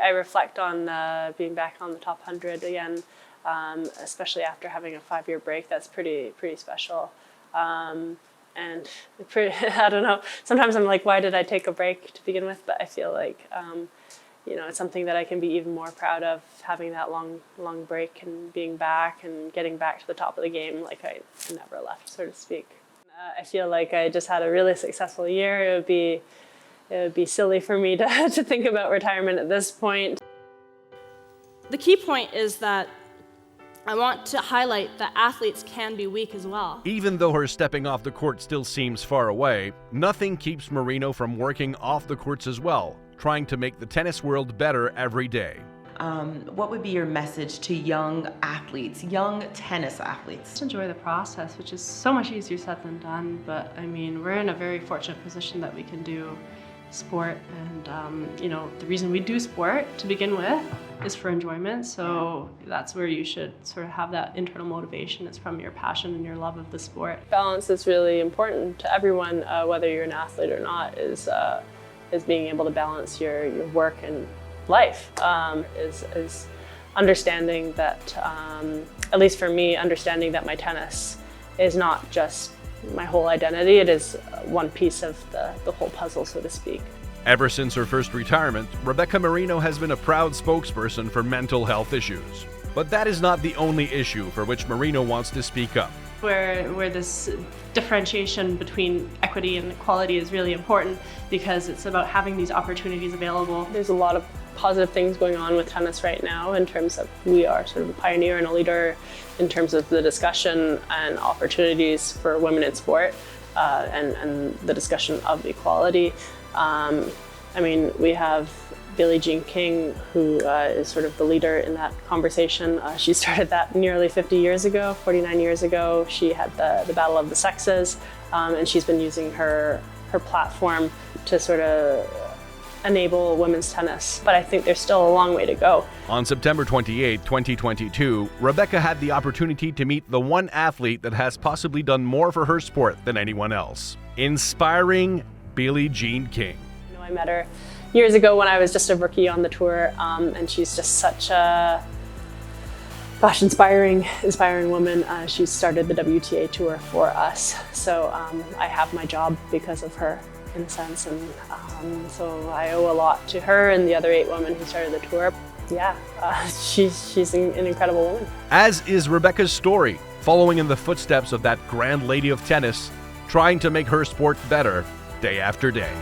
I reflect on being back on the top 100 again, especially after having a 5-year break. That's pretty special. And I don't know, sometimes I'm like, why did I take a break to begin with? But I feel like, it's something that I can be even more proud of, having that long break and being back and getting back to the top of the game like I never left, so to speak. I feel like I just had a really successful year. It would be silly for me to think about retirement at this point. The key point is that I want to highlight that athletes can be weak as well. Even though her stepping off the court still seems far away, nothing keeps Marino from working off the courts as well, trying to make the tennis world better every day. What would be your message to young athletes, young tennis athletes? Just enjoy the process, which is so much easier said than done. But I mean, we're in a very fortunate position that we can do sport, and the reason we do sport to begin with is for enjoyment. So that's where you should sort of have that internal motivation. It's from your passion and your love of the sport. Balance is really important to everyone, whether you're an athlete or not. Is being able to balance your work and life. Is understanding that, at least for me, understanding that my tennis is not just my whole identity. It is one piece of the whole puzzle, so to speak. Ever since her first retirement, Rebecca Marino has been a proud spokesperson for mental health issues. But that is not the only issue for which Marino wants to speak up. Where this differentiation between equity and equality is really important, because it's about having these opportunities available. There's a lot of positive things going on with tennis right now in terms of we are sort of a pioneer and a leader in terms of the discussion and opportunities for women in sport, and the discussion of equality. We have Billie Jean King, who is sort of the leader in that conversation. She started that nearly 50 years ago, 49 years ago. She had the Battle of the Sexes, and she's been using her platform to sort of enable women's tennis. But I think there's still a long way to go. On September 28, 2022, Rebecca had the opportunity to meet the one athlete that has possibly done more for her sport than anyone else. Inspiring Billie Jean King. I met her years ago when I was just a rookie on the tour, and she's just such a inspiring woman. She started the WTA tour for us, so I have my job because of her, in a sense, and so I owe a lot to her and the other 8 women who started the tour. Yeah, she's an incredible woman. As is Rebecca's story, following in the footsteps of that grand lady of tennis, trying to make her sport better day after day.